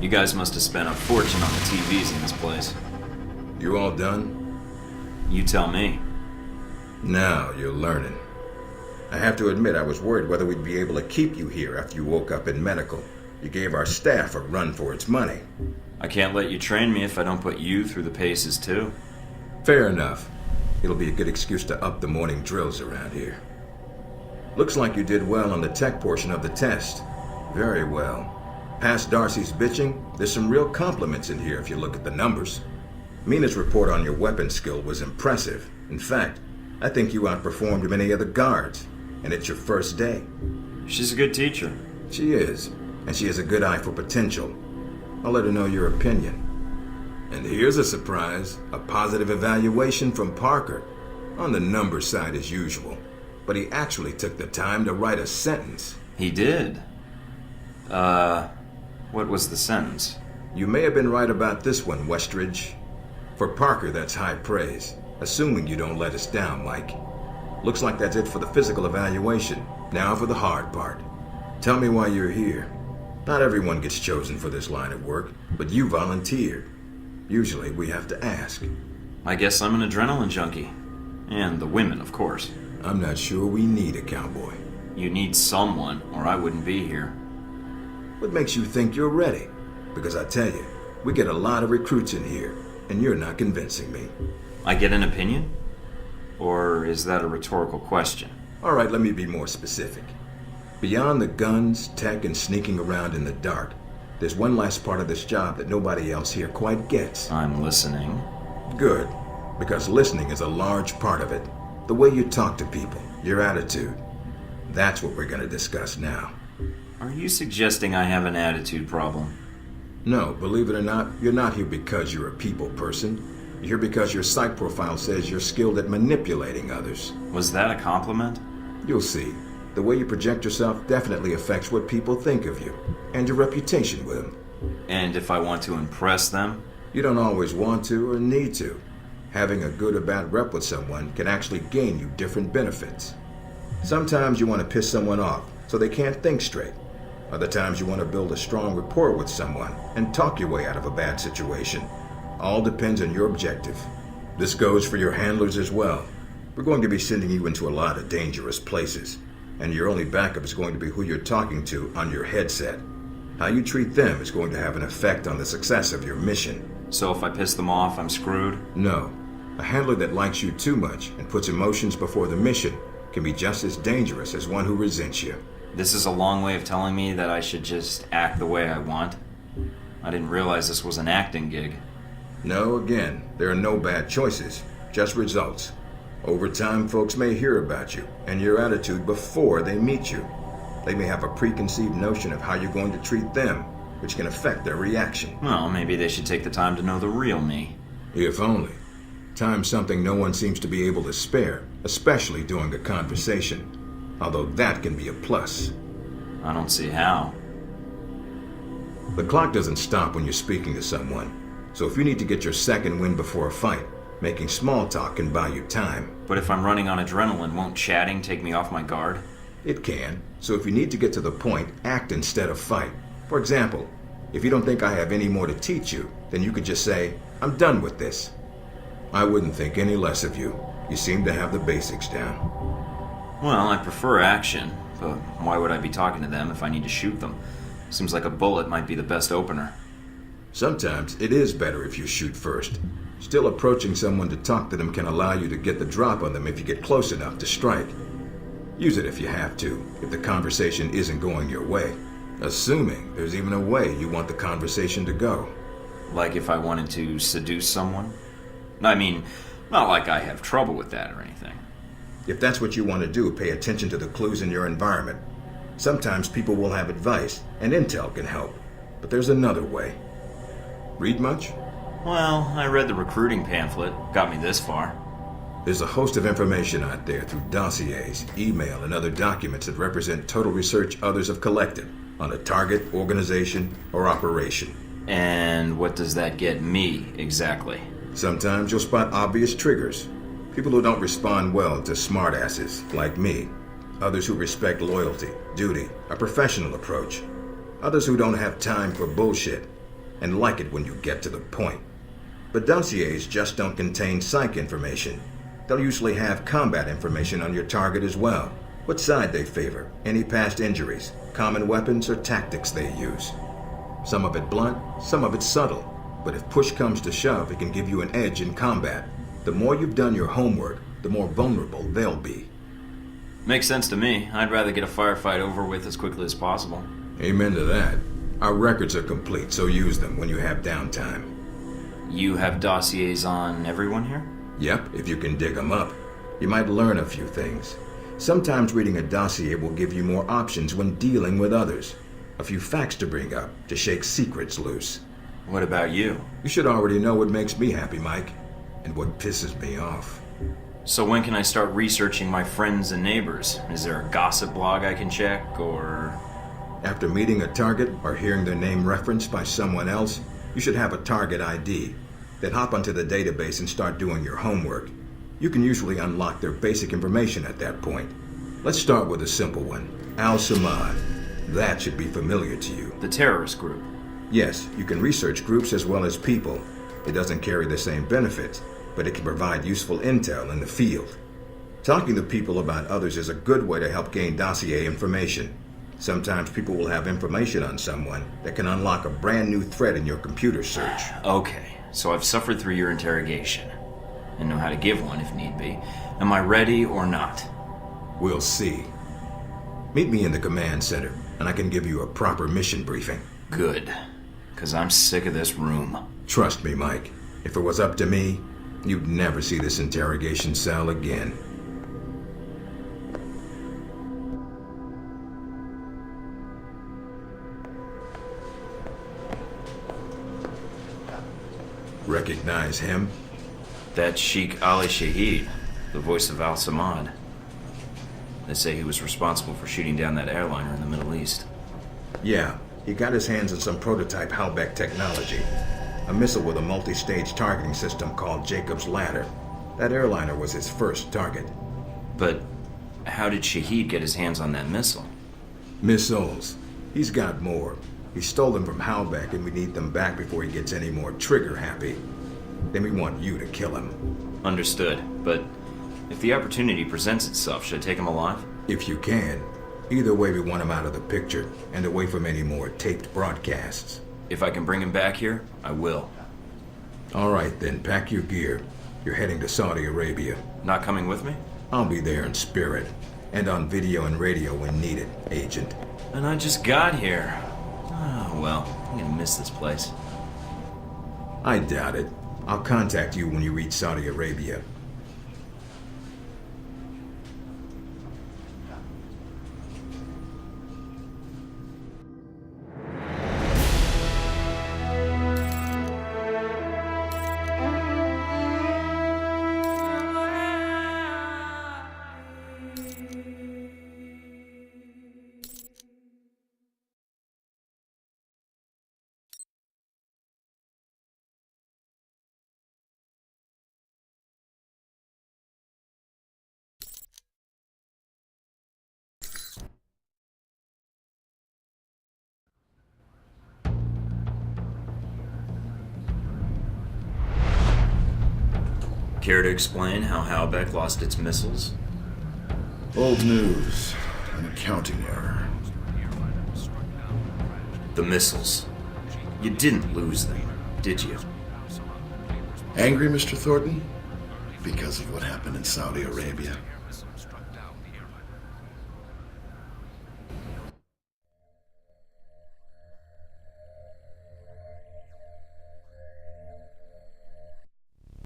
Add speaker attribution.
Speaker 1: You guys must have spent a fortune on the TVs in this place.
Speaker 2: You all done?
Speaker 1: You tell me.
Speaker 2: Now you're learning. I have to admit I was worried whether we'd be able to keep you here after you woke up in medical. You gave our staff a run for its money.
Speaker 1: I can't let you train me if I don't put you through the paces too.
Speaker 2: Fair enough. It'll be a good excuse to up the morning drills around here. Looks like you did well on the tech portion of the test. Very well. Past Darcy's bitching, there's some real compliments in here if you look at the numbers. Mina's report on your weapon skill was impressive. In fact, I think you outperformed many of the guards, and it's your first day.
Speaker 1: She's a good teacher.
Speaker 2: She is, and she has a good eye for potential. I'll let her know your opinion. And here's a surprise, a positive evaluation from Parker. On the number side as usual, but he actually took the time to write a sentence.
Speaker 1: He did. What was the sentence?
Speaker 2: You may have been right about this one, Westridge. For Parker, that's high praise, assuming you don't let us down, Mike. Looks like that's it for the physical evaluation. Now for the hard part. Tell me why you're here. Not everyone gets chosen for this line of work, but you volunteered. Usually we have to ask.
Speaker 1: I guess I'm an adrenaline junkie. And the women, of course.
Speaker 2: I'm not sure we need a cowboy.
Speaker 1: You need someone, or I wouldn't be here.
Speaker 2: What makes you think you're ready? Because I tell you, we get a lot of recruits in here, and you're not convincing me.
Speaker 1: I get an opinion? Or is that a rhetorical question?
Speaker 2: All right, let me be more specific. Beyond the guns, tech, and sneaking around in the dark, there's one last part of this job that nobody else here quite gets.
Speaker 1: I'm listening.
Speaker 2: Good, because listening is a large part of it. The way you talk to people, your attitude. That's what we're going to discuss now.
Speaker 1: Are you suggesting I have an attitude problem?
Speaker 2: No, believe it or not, you're not here because you're a people person. You're here because your psych profile says you're skilled at manipulating others.
Speaker 1: Was that a compliment?
Speaker 2: You'll see. The way you project yourself definitely affects what people think of you, and your reputation with them.
Speaker 1: And if I want to impress them?
Speaker 2: You don't always want to or need to. Having a good or bad rep with someone can actually gain you different benefits. Sometimes you want to piss someone off so they can't think straight. Other times you want to build a strong rapport with someone and talk your way out of a bad situation. All depends on your objective. This goes for your handlers as well. We're going to be sending you into a lot of dangerous places, and your only backup is going to be who you're talking to on your headset. How you treat them is going to have an effect on the success of your mission.
Speaker 1: So if I piss them off, I'm screwed?
Speaker 2: No. A handler that likes you too much and puts emotions before the mission can be just as dangerous as one who resents you.
Speaker 1: This is a long way of telling me that I should just act the way I want. I didn't realize this was an acting gig.
Speaker 2: No, again, there are no bad choices, just results. Over time, folks may hear about you and your attitude before they meet you. They may have a preconceived notion of how you're going to treat them, which can affect their reaction.
Speaker 1: Well, maybe they should take the time to know the real me.
Speaker 2: If only. Time's something no one seems to be able to spare, especially during a conversation. Although that can be a plus.
Speaker 1: I don't see how.
Speaker 2: The clock doesn't stop when you're speaking to someone. So if you need to get your second win before a fight, making small talk can buy you time.
Speaker 1: But if I'm running on adrenaline, won't chatting take me off my guard?
Speaker 2: It can. So if you need to get to the point, act instead of fight. For example, if you don't think I have any more to teach you, then you could just say, I'm done with this. I wouldn't think any less of you. You seem to have the basics down.
Speaker 1: Well, I prefer action, but why would I be talking to them if I need to shoot them? Seems like a bullet might be the best opener.
Speaker 2: Sometimes it is better if you shoot first. Still, approaching someone to talk to them can allow you to get the drop on them if you get close enough to strike. Use it if you have to, if the conversation isn't going your way. Assuming there's even a way you want the conversation to go.
Speaker 1: Like if I wanted to seduce someone? I mean, not like I have trouble with that or anything.
Speaker 2: If that's what you want to do, pay attention to the clues in your environment. Sometimes people will have advice, and intel can help. But there's another way. Read much?
Speaker 1: Well, I read the recruiting pamphlet. Got me this far.
Speaker 2: There's a host of information out there through dossiers, email, and other documents that represent total research others have collected on a target, organization, or operation.
Speaker 1: And what does that get me, exactly?
Speaker 2: Sometimes you'll spot obvious triggers. People who don't respond well to smartasses, like me. Others who respect loyalty, duty, a professional approach. Others who don't have time for bullshit. and like it when you get to the point. But dossiers just don't contain psych information. They'll usually have combat information on your target as well. What side they favor, any past injuries, common weapons or tactics they use. Some of it blunt, some of it subtle. But if push comes to shove, it can give you an edge in combat. The more you've done your homework, the more vulnerable they'll be.
Speaker 1: Makes sense to me. I'd rather get a firefight over with as quickly as possible.
Speaker 2: Amen to that. Our records are complete, so use them when you have downtime.
Speaker 1: You have dossiers on everyone here?
Speaker 2: Yep, if you can dig them up. You might learn a few things. Sometimes reading a dossier will give you more options when dealing with others. A few facts to bring up, to shake secrets loose.
Speaker 1: What about you?
Speaker 2: You should already know what makes me happy, Mike, and what pisses me off.
Speaker 1: So when can I start researching my friends and neighbors? Is there a gossip blog I can check, or...
Speaker 2: After meeting a target or hearing their name referenced by someone else, you should have a target ID. Then hop onto the database and start doing your homework. You can usually unlock their basic information at that point. Let's start with a simple one. Al-Samad. That should be familiar to you.
Speaker 1: The terrorist group?
Speaker 2: Yes, you can research groups as well as people. It doesn't carry the same benefits, but it can provide useful intel in the field. Talking to people about others is a good way to help gain dossier information. Sometimes people will have information on someone that can unlock a brand new thread in your computer search.
Speaker 1: Okay, so I've suffered through your interrogation and know how to give one if need be. Am I ready or not?
Speaker 2: We'll see. Meet me in the command center, and I can give you a proper mission briefing.
Speaker 1: Good, because I'm sick of this room.
Speaker 2: Trust me, Mike. If it was up to me, you'd never see this interrogation cell again. Recognize him?
Speaker 1: That's Sheikh Ali Shahid, the voice of Al-Samad. They say he was responsible for shooting down that airliner in the Middle East.
Speaker 2: Yeah, he got his hands on some prototype Halbeck technology. A missile with a multi-stage targeting system called Jacob's Ladder. That airliner was his first target.
Speaker 1: But how did Shahid get his hands on that missile?
Speaker 2: Missiles. He's got more. He stole them from Halbeck, and we need them back before he gets any more trigger-happy. Then we want you to kill him.
Speaker 1: Understood, but if the opportunity presents itself, should I take him alive?
Speaker 2: If you can. Either way, we want him out of the picture, and away from any more taped broadcasts.
Speaker 1: If I can bring him back here, I will.
Speaker 2: All right, then, pack your gear. You're heading to Saudi Arabia.
Speaker 1: Not coming with me?
Speaker 2: I'll be there in spirit, and on video and radio when needed, Agent.
Speaker 1: And I just got here. Oh, well, I'm gonna miss this place.
Speaker 2: I doubt it. I'll contact you when you reach Saudi Arabia.
Speaker 1: Care to explain how Halbeck lost its missiles?
Speaker 3: Old news. An accounting error.
Speaker 1: The missiles. You didn't lose them, did you?
Speaker 3: Angry, Mr. Thornton? Because of what happened in Saudi Arabia.